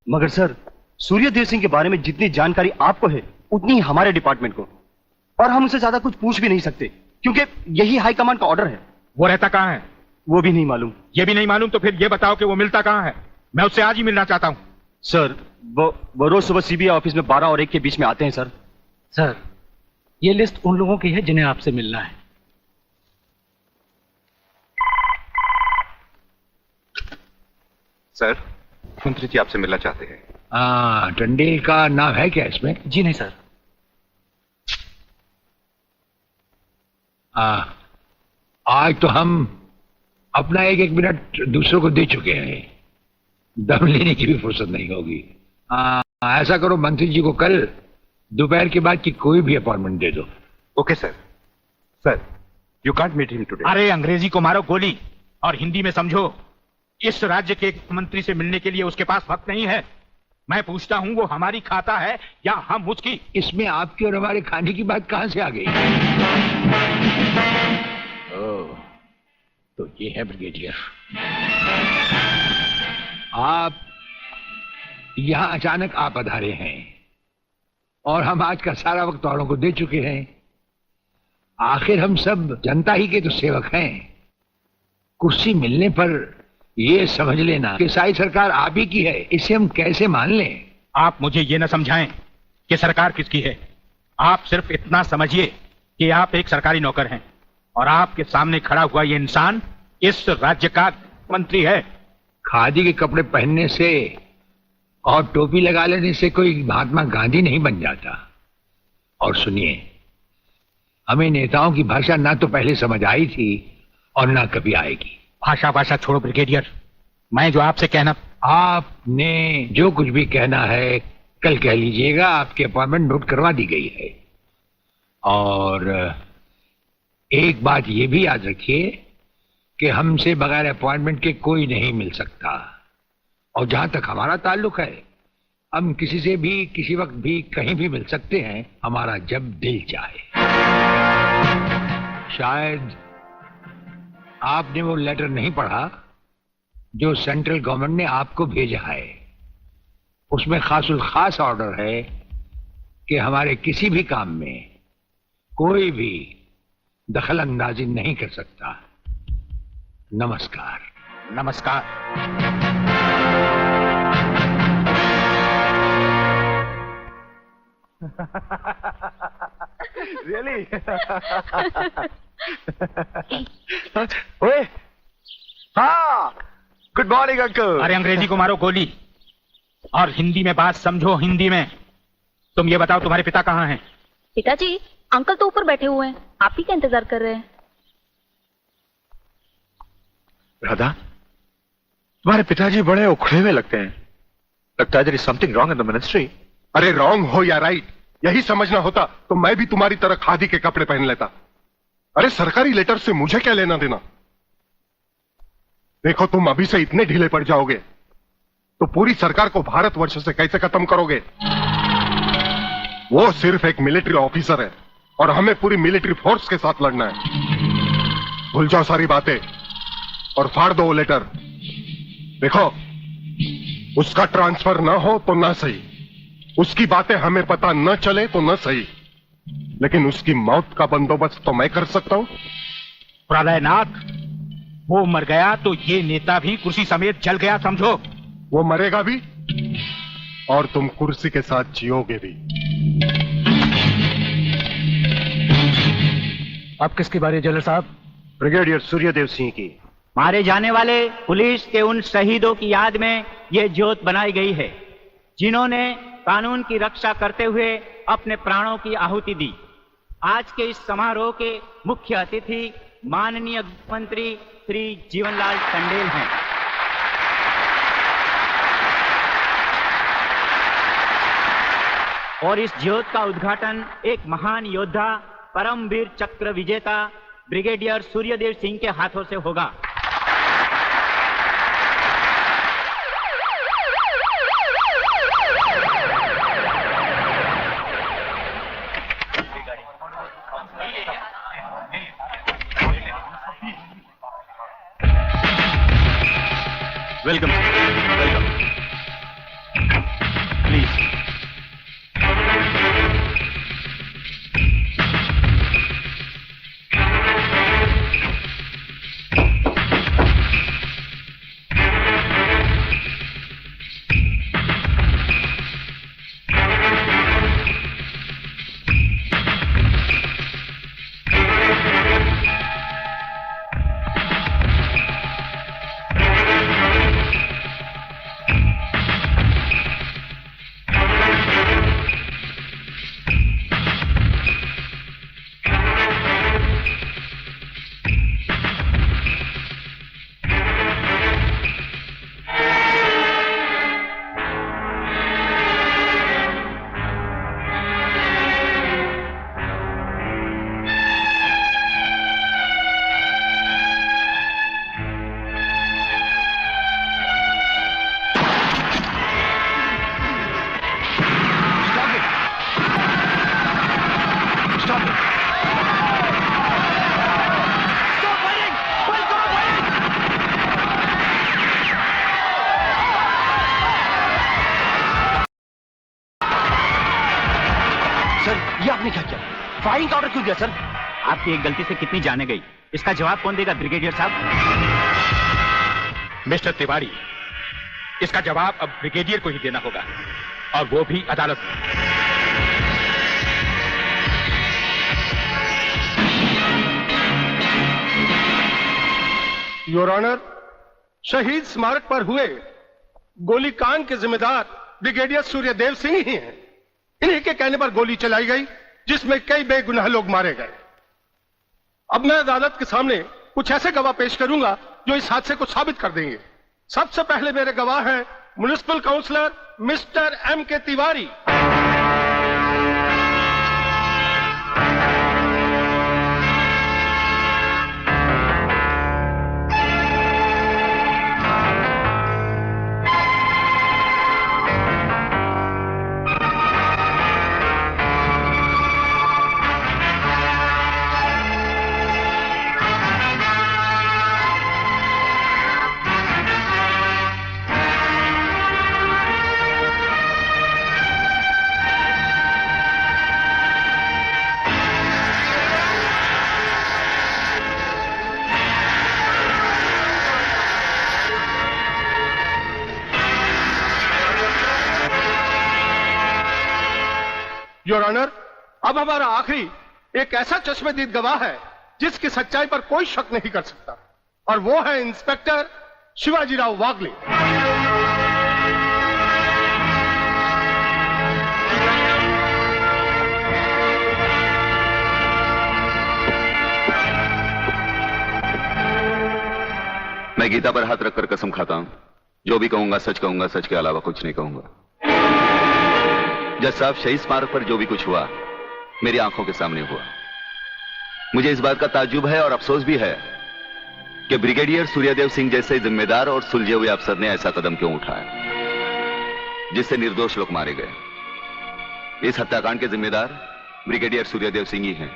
मगर सर, सूर्यदेव सिंह के बारे में जितनी जानकारी आपको है उतनी ही हमारे डिपार्टमेंट को, और हम उसे ज्यादा कुछ पूछ भी नहीं सकते क्योंकि यही हाई कमांड का ऑर्डर है। वो रहता कहाँ है? वो भी नहीं मालूम। ये भी नहीं मालूम तो फिर ये बताओ कि वो मिलता कहाँ है? मैं उससे आज ही मिलना चाहता हूँ। सर, वो रोज सुबह सीबीआई ऑफिस में 12 और 1 के बीच में आते हैं सर। सर, ये लिस्ट उन लोगों की है जिन्हें आपसे मिलना है। सर, मंत्री जी आपसे मिलना चाहते हैं। टंडेल का नाम है क्या इसमें? जी नहीं सर। आज तो हम अपना एक मिनट दूसरों को दे चुके हैं, दम लेने की भी फुर्सत नहीं होगी। ऐसा करो, मंत्री जी को कल दोपहर के बाद की कोई भी अपॉइंटमेंट दे दो। Okay sir. Sir, you can't meet him today. अरे अंग्रेजी को मारो गोली और हिंदी में समझो। इस राज्य के मंत्री से मिलने के लिए उसके पास वक्त नहीं है। मैं पूछता हूँ, वो हमारी खाता है या हम उसकी? इसमें आपकी और हमारे खाने की बात कहां से आ गई? ओह, तो ये है ब्रिगेडियर। आप यहां अचानक आ पधारे हैं और हम आज का सारा वक्त औरों को दे चुके हैं। आखिर हम सब जनता ही के तो सेवक हैं। कुर्सी मिलने पर ये समझ लेना कि सारी सरकार आप ही की है, इसे हम कैसे मान लें? आप मुझे ये न समझाएं कि सरकार किसकी है। आप सिर्फ इतना समझिए कि आप एक सरकारी नौकर हैं और आपके सामने खड़ा हुआ ये इंसान इस राज्य का मंत्री है। खादी के कपड़े पहनने से और टोपी लगा लेने से कोई महात्मा गांधी नहीं बन जाता। और सुनिए, हमें नेताओं की भाषा ना तो पहले समझ आई थी और ना कभी आएगी। भाषा छोड़ो ब्रिगेडियर, मैं जो आपसे कहना। आपने जो कुछ भी कहना है कल कह लीजिएगा, आपकी अपॉइंटमेंट नोट करवा दी गई है। और एक बात ये भी याद रखिए कि हमसे बगैर अपॉइंटमेंट के कोई नहीं मिल सकता। और जहां तक हमारा ताल्लुक है, हम किसी से भी किसी वक्त भी कहीं भी मिल सकते हैं, हमारा जब दिल चाहे। शायद आपने वो लेटर नहीं पढ़ा जो सेंट्रल गवर्नमेंट ने आपको भेजा है। उसमें खासुल खास ऑर्डर है कि हमारे किसी भी काम में कोई भी दखल अंदाजी नहीं कर सकता। नमस्कार। नमस्कार। रियली? ओए, हाँ, गुड मॉर्निंग अंकल। अरे अंग्रेजी को मारो गोली और हिंदी में बात समझो। हिंदी में तुम ये बताओ, तुम्हारे पिता कहाँ हैं? पिताजी, अंकल तो ऊपर बैठे हुए हैं, आप ही का इंतजार कर रहे हैं। राधा, तुम्हारे पिताजी बड़े उखड़े हुए लगते हैं। लगता है there is something wrong in the ministry. अरे रॉन्ग हो या राइट, यही समझना होता तो मैं भी तुम्हारी तरह खादी के कपड़े पहन लेता। अरे सरकारी लेटर से मुझे क्या लेना देना? देखो, तुम अभी से इतने ढीले पड़ जाओगे तो पूरी सरकार को भारतवर्ष से कैसे खत्म करोगे? वो सिर्फ एक मिलिट्री ऑफिसर है और हमें पूरी मिलिट्री फोर्स के साथ लड़ना है। भूल जाओ सारी बातें और फाड़ दो वो लेटर। देखो, उसका ट्रांसफर ना हो तो ना सही, उसकी बातें हमें पता न चले तो न सही, लेकिन उसकी मौत का बंदोबस्त तो मैं कर सकता हूं। प्रलयनाथ, वो मर गया तो ये नेता भी कुर्सी समेत जल गया, समझो। वो मरेगा भी और तुम कुर्सी के साथ जियोगे भी। आप किसकी बारी है जनरल साहब? ब्रिगेडियर सूर्यदेव सिंह की। मारे जाने वाले पुलिस के उन शहीदों की याद में ये ज्योत बनाई गई है जिन्होंने कानून की रक्षा करते हुए अपने प्राणों की आहुति दी। आज के इस समारोह के मुख्य अतिथि माननीय मंत्री श्री जीवनलाल टंडेल हैं। और इस ज्योत का उद्घाटन एक महान योद्धा, परमवीर चक्र विजेता ब्रिगेडियर सूर्यदेव सिंह के हाथों से होगा। Welcome, welcome. फायरिंग का ऑर्डर क्यों दिया सर? आपकी एक गलती से कितनी जाने गई, इसका जवाब कौन देगा ब्रिगेडियर साहब? मिस्टर तिवारी, इसका जवाब अब ब्रिगेडियर को ही देना होगा, और वो भी अदालत में। योर ऑनर, शहीद स्मारक पर हुए गोलीकांड के जिम्मेदार ब्रिगेडियर सूर्यदेव सिंह ही हैं। इन्हीं के कहने पर गोली चलाई गई, जिसमें कई बेगुनाह लोग मारे गए। अब मैं अदालत के सामने कुछ ऐसे गवाह पेश करूंगा जो इस हादसे को साबित कर देंगे। सबसे पहले मेरे गवाह हैं municipal councillor mister M.K. Tiwari. Your honour, अब हमारा आखिरी एक ऐसा चश्मदीद गवाह है जिसकी सच्चाई पर कोई शक नहीं कर सकता, और वो है इंस्पेक्टर शिवाजीराव वागले। मैं गीता पर हाथ रखकर कसम खाता हूं, जो भी कहूंगा, सच के अलावा कुछ नहीं कहूंगा। जज साहब, शहीद स्मारक पर जो भी कुछ हुआ मेरी आंखों के सामने हुआ। मुझे इस बात का ताज्जुब है और अफसोस भी है कि ब्रिगेडियर सूर्यदेव सिंह जैसे जिम्मेदार और सुलझे हुए अफसर ने ऐसा कदम क्यों उठाया जिससे निर्दोष लोग मारे गए। इस हत्याकांड के जिम्मेदार ब्रिगेडियर सूर्यदेव सिंह ही हैं।